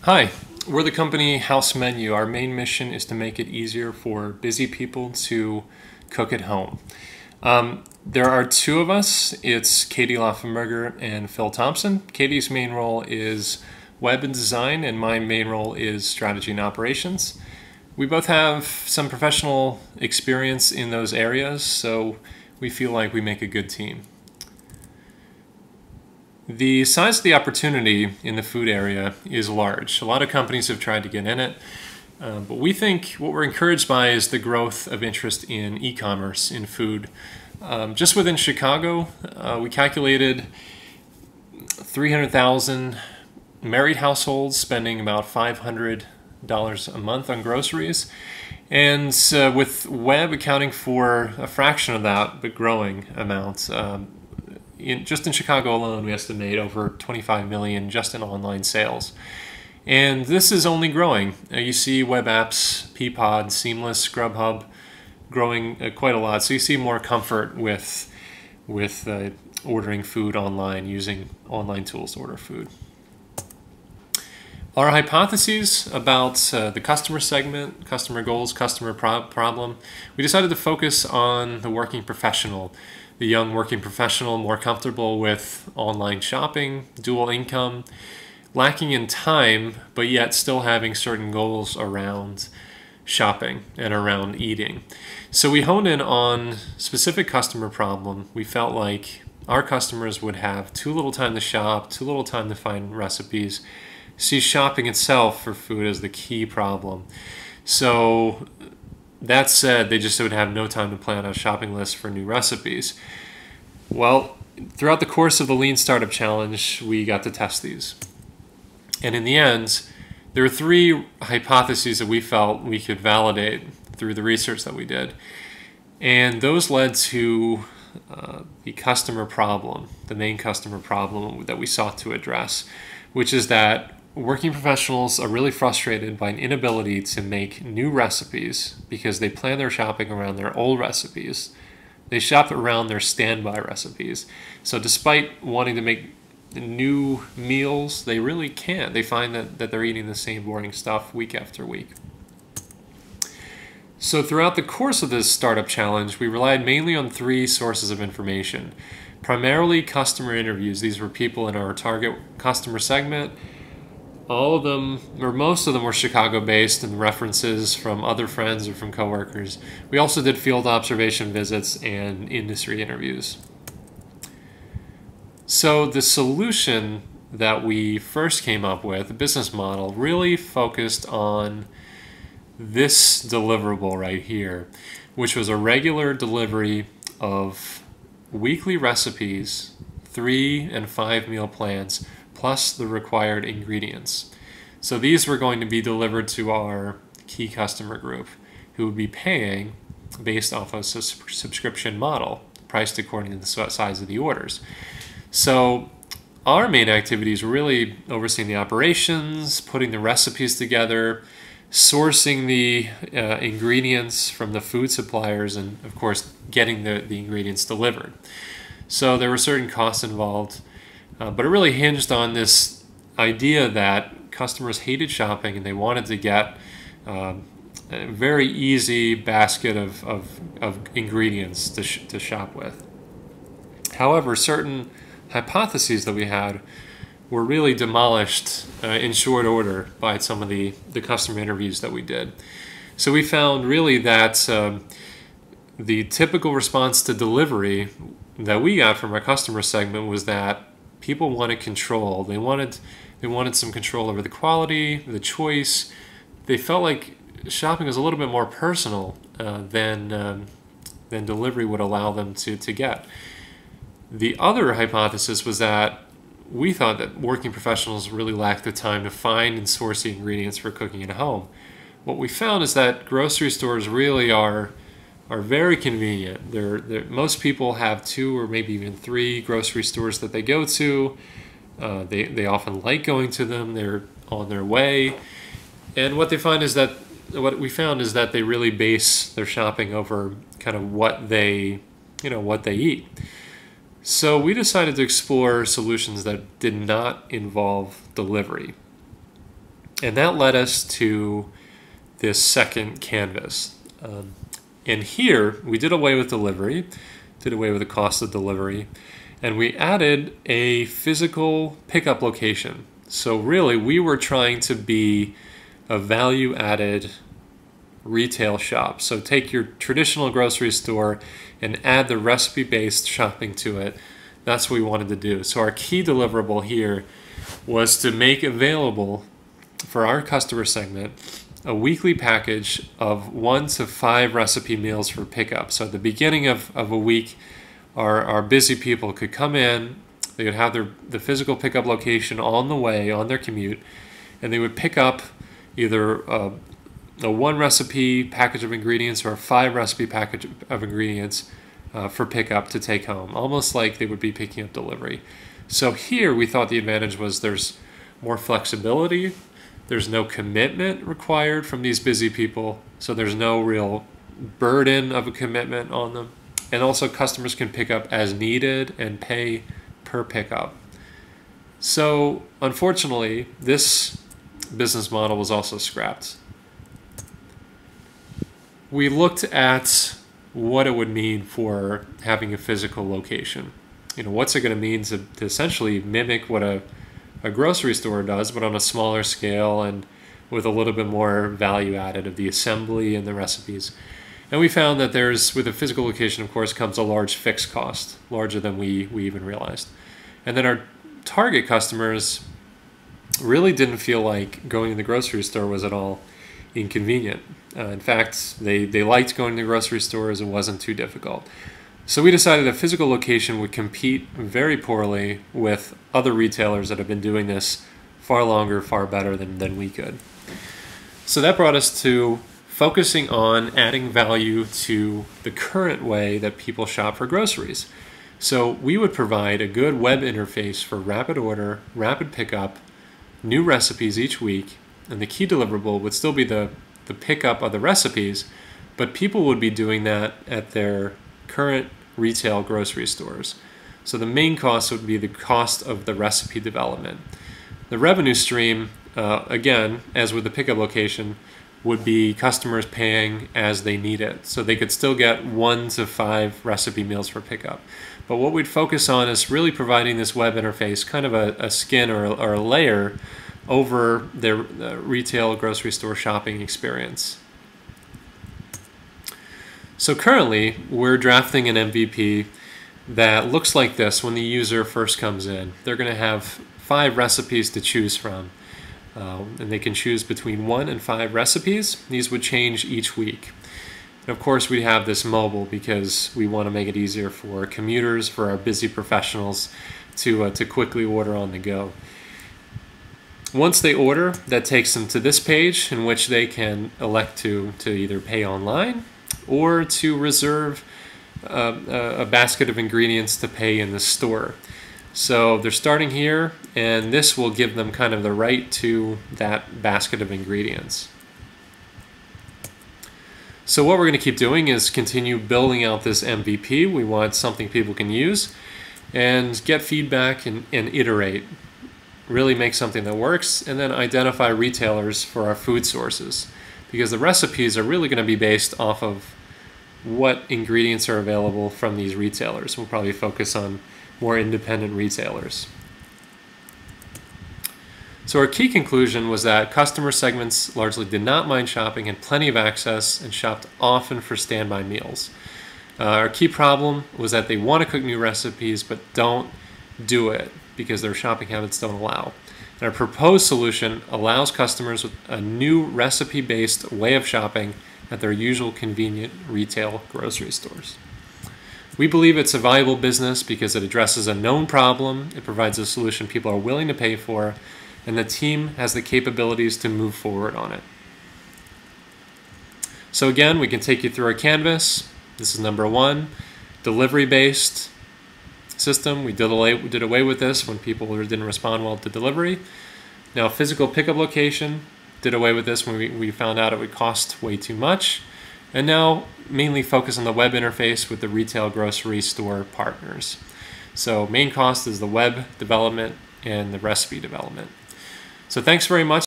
Hi, we're the company House Menu. Our main mission is to make it easier for busy people to cook at home. There are two of us. It's Katie Laufenberger and Phil Thompson. Katie's main role is web and design, and my main role is strategy and operations. We both have some professional experience in those areas, so we feel like we make a good team. The size of the opportunity in the food area is large. A lot of companies have tried to get in it, but we think what we're encouraged by is the growth of interest in e-commerce in food. Just within Chicago, we calculated 300,000 married households spending about $500 a month on groceries, and with web accounting for a fraction of that, but growing amounts. Just in Chicago alone, we estimate over 25 million just in online sales. And this is only growing. You see web apps, Peapod, Seamless, Grubhub growing quite a lot. So you see more comfort with ordering food online, using online tools to order food. Our hypotheses about the customer segment, customer goals, customer problem, we decided to focus on the working professional, the young working professional, more comfortable with online shopping, dual income, lacking in time, but yet still having certain goals around shopping and around eating. So we honed in on specific customer problem. We felt like our customers would have too little time to shop, too little time to find recipes, see shopping itself for food as the key problem. So that said, they just would have no time to plan a shopping list for new recipes. Well, throughout the course of the Lean Startup Challenge, we got to test these. And in the end, there were three hypotheses that we felt we could validate through the research that we did. And those led to the customer problem, the main customer problem that we sought to address, which is that working professionals are really frustrated by an inability to make new recipes because they plan their shopping around their old recipes. They shop around their standby recipes. So despite wanting to make new meals, they really can't. They find that they're eating the same boring stuff week after week. So throughout the course of this startup challenge, we relied mainly on three sources of information. Primarily customer interviews. These were people in our target customer segment. All of them, or most of them, were Chicago-based, and references from other friends or from coworkers. We also did field observation visits and industry interviews. So the solution that we first came up with, the business model, really focused on this deliverable right here, which was a regular delivery of weekly recipes, 3 and 5 meal plans, plus the required ingredients. So these were going to be delivered to our key customer group, who would be paying based off of a subscription model, priced according to the size of the orders. So our main activities were really overseeing the operations, putting the recipes together, sourcing the ingredients from the food suppliers, and of course getting the ingredients delivered. So there were certain costs involved. But it really hinged on this idea that customers hated shopping and they wanted to get a very easy basket of ingredients to shop with. However, certain hypotheses that we had were really demolished in short order by some of the customer interviews that we did. So we found really that the typical response to delivery that we got from our customer segment was that people wanted control. They wanted some control over the quality, the choice. They felt like shopping was a little bit more personal than delivery would allow them to get. The other hypothesis was that we thought that working professionals really lacked the time to find and source the ingredients for cooking at home. What we found is that grocery stores really are very convenient. Most people have 2 or maybe even 3 grocery stores that they go to. They often like going to them. They're on their way, and what we found is that they really base their shopping over kind of what they eat. So we decided to explore solutions that did not involve delivery. And that led us to this second canvas. And here, we did away with delivery, did away with the cost of delivery, and we added a physical pickup location. So really, we were trying to be a value-added retail shop. So take your traditional grocery store and add the recipe-based shopping to it. That's what we wanted to do. So our key deliverable here was to make available for our customer segment a weekly package of 1 to 5 recipe meals for pickup. So at the beginning of a week, our busy people could come in, they would have the physical pickup location on the way, on their commute, and they would pick up either a 1 recipe package of ingredients or a 5 recipe package of ingredients for pickup to take home, almost like they would be picking up delivery. So here we thought the advantage was there's more flexibility, there's no commitment required from these busy people, so there's no real burden of a commitment on them. And also customers can pick up as needed and pay per pickup. So unfortunately, this business model was also scrapped. We looked at what it would mean for having a physical location. What's it going to mean to essentially mimic what a grocery store does, but on a smaller scale and with a little bit more value added of the assembly and the recipes. And we found that with a physical location, of course, comes a large fixed cost, larger than we even realized. And then our target customers really didn't feel like going to the grocery store was at all inconvenient. In fact, they liked going to the grocery stores. It wasn't too difficult. So we decided a physical location would compete very poorly with other retailers that have been doing this far longer, far better than we could. So that brought us to focusing on adding value to the current way that people shop for groceries. So we would provide a good web interface for rapid order, rapid pickup, new recipes each week, and the key deliverable would still be the pickup of the recipes, but people would be doing that at their current retail grocery stores. So the main cost would be the cost of the recipe development. The revenue stream, again, as with the pickup location, would be customers paying as they need it. So they could still get 1 to 5 recipe meals for pickup. But what we'd focus on is really providing this web interface, kind of a skin or a layer over their retail grocery store shopping experience. So currently, we're drafting an MVP that looks like this when the user first comes in. They're going to have 5 recipes to choose from, and they can choose between 1 and 5 recipes. These would change each week. And of course, we have this mobile because we want to make it easier for commuters, for our busy professionals to quickly order on the go. Once they order, that takes them to this page in which they can elect to either pay online or to reserve a basket of ingredients to pay in the store. So they're starting here, and this will give them kind of the right to that basket of ingredients. So what we're going to keep doing is continue building out this MVP. We want something people can use and get feedback and iterate. Really make something that works, and then identify retailers for our food sources, because the recipes are really going to be based off of what ingredients are available from these retailers. We'll probably focus on more independent retailers. So our key conclusion was that customer segments largely did not mind shopping, had plenty of access, and shopped often for standby meals. Our key problem was that they want to cook new recipes but don't do it because their shopping habits don't allow. And our proposed solution allows customers with a new recipe-based way of shopping at their usual convenient retail grocery stores. We believe it's a viable business because it addresses a known problem, it provides a solution people are willing to pay for, and the team has the capabilities to move forward on it. So again, we can take you through our canvas. This is number 1, delivery-based system. We did away with this when people didn't respond well to delivery. Now, physical pickup location, did away with this when we found out it would cost way too much. And now mainly focus on the web interface with the retail grocery store partners. So main cost is the web development and the recipe development. So thanks very much.